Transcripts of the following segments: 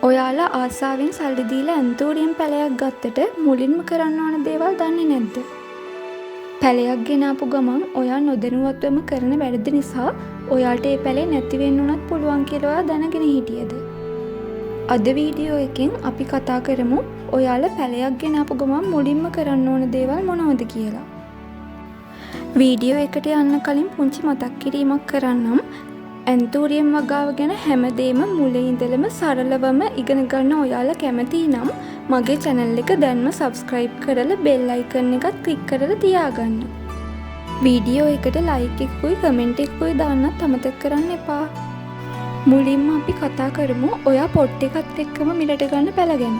ඔයාලා ආසාවෙන් සල්ලි දීලා ඇන්තූරියම් පැලයක් ගත්තට මුලින්ම කරන්න ඕන දේවල් දන්නේ නැද්ද? පැලයක් ගෙනාපු ගමන් ඔයා නොදැනුවත්වම කරන වැරදි නිසා ඔයාට ඒ පැලේ නැති වෙන්න උනත් පුළුවන් කියලා ඔයා දැනගෙන හිටියද? අද වීඩියෝ එකෙන් අපි කතා කරමු ඔයාලා පැලයක් ගෙනාපු ගමන් මුලින්ම කරන්න ඕන දේවල් මොනවද කියලා. වීඩියෝ එකට යන්න කලින් පුංචි මතක් කිරීමක් කරන්නම්. ඇන්තූරියම් වගාව ගැන හැමදේම මුලින් ඉඳලම සරලවම ඉගෙන ගන්න ඔයාලා කැමති නම් මගේ channel එක දැන්ම subscribe කරලා bell icon එකත් click කරලා තියාගන්න. වීඩියෝ එකට like එකකුයි comment එකකුයි දාන්නත් අමතක කරන්න එපා. මුලින්ම අපි කතා කරමු ඔයා පොට් එකත් එක්කම මිලට ගන්න පැල ගැන.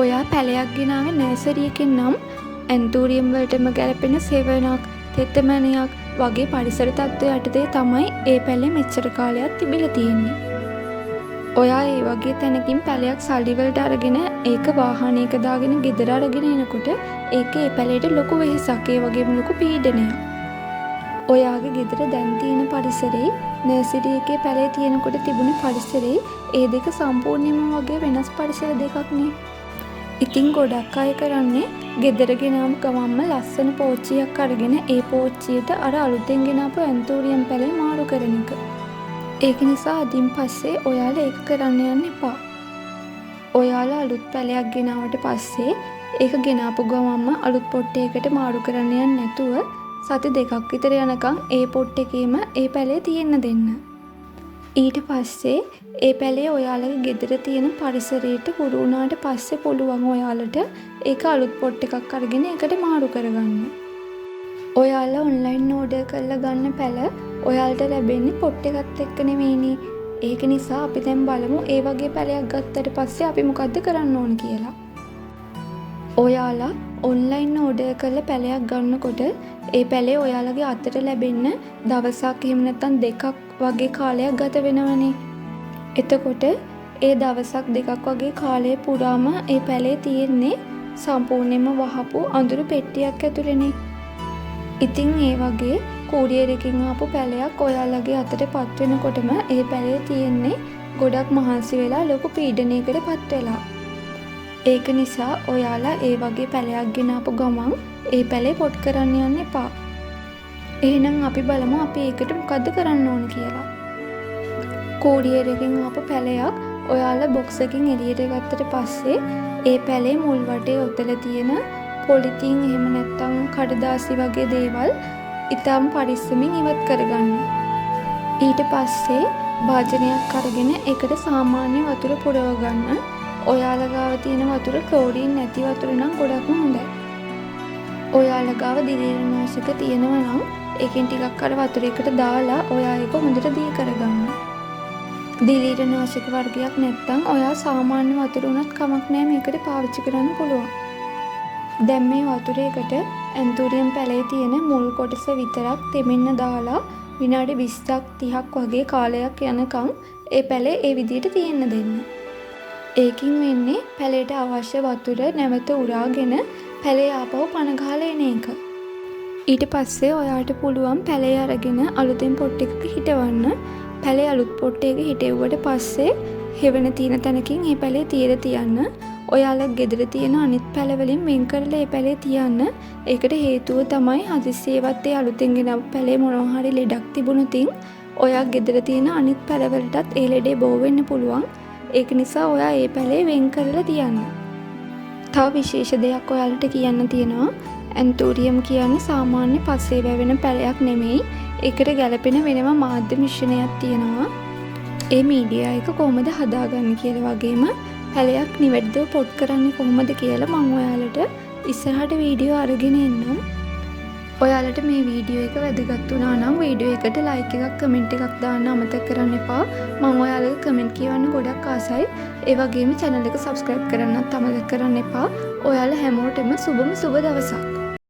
ඔයා පැලයක් ගෙනාවේ නර්සරි එකෙන් නම් ඇන්තූරියම් වලටම ගැලපෙන සෙවණක්, තෙතමනයක් වගේ පරිසර තත්ත්වය යටතේ තමයි ඒ පැලේ මෙච්චර කාලයක් තිබිලා තියෙන්නේ. ඔයා ඒ වගේ තැනකින් පැලයක් සල්ලි වලට අරගෙන ඒක වාහනයක දාගෙන ගෙදර අරගෙන එනකොට ඒක ඒ පැලේට ලොකු වෙහෙසක්, ඒ වගේම ලොකු පීඩනයක්. ඔයාගේ ගෙදර දැන් තියෙන පරිසරේ නර්සරි එකේ පැලේ තියෙනකොට තිබුණ පරිසරේ ඒ දෙක සම්පූර්ණයෙන්ම වගේ වෙනස් පරිසර දෙකක් නේ. ඉතින් ගොඩක් අය කරන්නේ ගෙදර ගෙනාම ගමන්ම ලස්සන පෝච්චියක් අරගෙන ඒ පෝච්චියට අර අලුතෙන් ගෙනාපු ඇන්තූරියම් පැලේ මාරු කරන එක. ඒක නිසා අදින් පස්සේ ඔයාලා ඒක කරන්න යන්න එපා. ඔයාලා අලුත් පැලයක් ගෙනාවට පස්සේ ඒක ගෙනාපු ගමන්ම අලුත් පොට්ටයකට මාරු කරන්න යන්න නැතුව සති දෙකක් විතර යනකම් ඒ පොට් එකේම ඒ පැලේ තියෙන්න දෙන්න. ඊට පස්සේ ඒ පැලේ ඔයාලගේ ගෙදර තියෙන පරිසරයට හුරු වුණාට පස්සේ පුළුවන් ඔයාලට ඒක අලුත් පොට් එකක් අරගෙන ඒකට මාරු කරගන්න. ඔයාලා ඔන්ලයින් ඕඩර් කරලා ගන්න පැල ඔයාලට ලැබෙන්නේ පොට් එකත් එක්ක නෙවෙයිනේ. ඒක නිසා අපි දැන් බලමු ඒ වගේ පැලයක් ගත්තට පස්සේ අපි මොකද්ද කරන්න ඕන කියලා. ඔයාලා ඔන්ලයින් ඕඩර් කරලා පැලයක් ගන්නකොට ඒ පැලේ ඔයාලගේ අතට ලැබෙන්න දවසක් එහෙම නැත්නම් දෙකක් වගේ කාලයක් ගත වෙනවනේ. එතකොට ඒ දවසක් දෙකක් වගේ කාලය පුරාම ඒ පැලේ තියෙන්නේ සම්පූර්ණයෙන්ම වහපු අඳුරු පෙට්ටියක් ඇතුළේනේ. ඉතින් ඒ වගේ කූරියර් එකකින් ආපු පැලයක් ඔයාලගේ අතට පත් වෙනකොටම ඒ පැලේ තියෙන්නේ ගොඩක් මහන්සි වෙලා ලොකු පීඩනයකට පත් වෙලා. ඒක නිසා ඔයාලා ඒ වගේ පැලයක් ගෙනාපු ගමන් ඒ පැලේ පොට් කරන්න යන්න එපා. එහෙනම් අපි බලමු අපි ඒකට මොකද්ද කරන්න ඕන කියලා. කූරියර් එකකින් ආපු පැලයක් ඔයාලා බොක්ස් එකකින් එළියට ගත්තට පස්සේ ඒ පැලේ මුල් වටේ ඔතල තියෙන පොලිතීන් එහෙම නැත්නම් කඩදාසි වගේ දේවල් ඉතාම පරිස්සමින් ඉවත් කරගන්න. ඊට පස්සේ භාජනයක් අරගෙන ඒකට සාමාන්‍ය වතුර පුරව ගන්න. ඔයාලා ගාව තියෙන වතුර ක්ලෝරින් නැති වතුර නම් ගොඩක්ම හොඳයි. ඔයාලා ගාව දිලීරනාශක තියෙනවා නම් ඒකෙන් ටිකක් අර වතුරයකට දාලා ඔයා ඒක හොඳට දී කරගන්න. දිලීරනාශක වර්ගයක් නැත්නම් ඔයා සාමාන්‍ය වතුර උනත් කමක් නැහැ, මේකට පාවිච්චි කරන්න පුළුවන්. දැන් මේ වතුරයකට ඇන්තූරියම් පැලේ තියෙන මුල් කොටස විතරක් තෙමෙන්න දාලා විනාඩි 20ක් 30ක් වගේ කාලයක් යනකම් ඒ පැලේ ඒ විදිහට තියෙන්න දෙන්න. ඒකින් වෙන්නේ පැලේට අවශ්‍ය වතුර නැවත උරාගෙන පැලේ ආපහු පණ ගහලා එන එක. ඊට පස්සේ ඔයාට පුළුවන් පැලේ අරගෙන අලුතෙන් පොට් එකක හිටවන්න. පැලේ අලුත් පොට් එකක හිටෙව්වට පස්සේ හෙවණ තියෙන තැනකින් මේ පැලේ තියලා තියන්න. ඔයාලා ගෙදර තියෙන අනිත් පැල වලින් වෙන් කරලා මේ පැලේ තියන්න. ඒකට හේතුව තමයි හදිස්සියවත් ඒ අලුතෙන් ගෙනව පැලේ මොනවා හරි ලෙඩක් තිබුණොතින් ඔයා ගෙදර තියෙන අනිත් පැල වලටත් ඒ ලෙඩේ බෝ වෙන්න පුළුවන්. ඒක නිසා ඔයා ඒ පැලේ වෙන් කරලා තියන්න. තව විශේෂ දෙයක් ඔයාලට කියන්න තියෙනවා. ඇන්තූරියම් කියන්නේ සාමාන්‍ය පස්සේ වැවෙන පැලයක් නෙමෙයි. ඒකට ගැලපෙන වෙනම මාධ්‍ය මිශ්‍රණයක් තියෙනවා. ඒ මීඩියා එක කොහොමද හදාගන්නේ කියලා වගේම පැලයක් නිවැරදිව පොට් කරන්නේ කොහොමද කියලා මම ඔයාලට ඉස්සරහට වීඩියෝ අරගෙන එන්නම්. ඔයාලට මේ වීඩියෝ එක වැදගත් වුණා නම් වීඩියෝ එකට ලයික් එකක් කමෙන්ට් එකක් දාන්න අමතක කරන්න එපා. මම ඔයාලගේ කමෙන්ට් කියවන්න ගොඩක් ආසයි. ඒ වගේම channel එක subscribe කරන්නත් අමතක කරන්න එපා. ඔයාලා හැමෝටම සුබම සුබ දවසක්.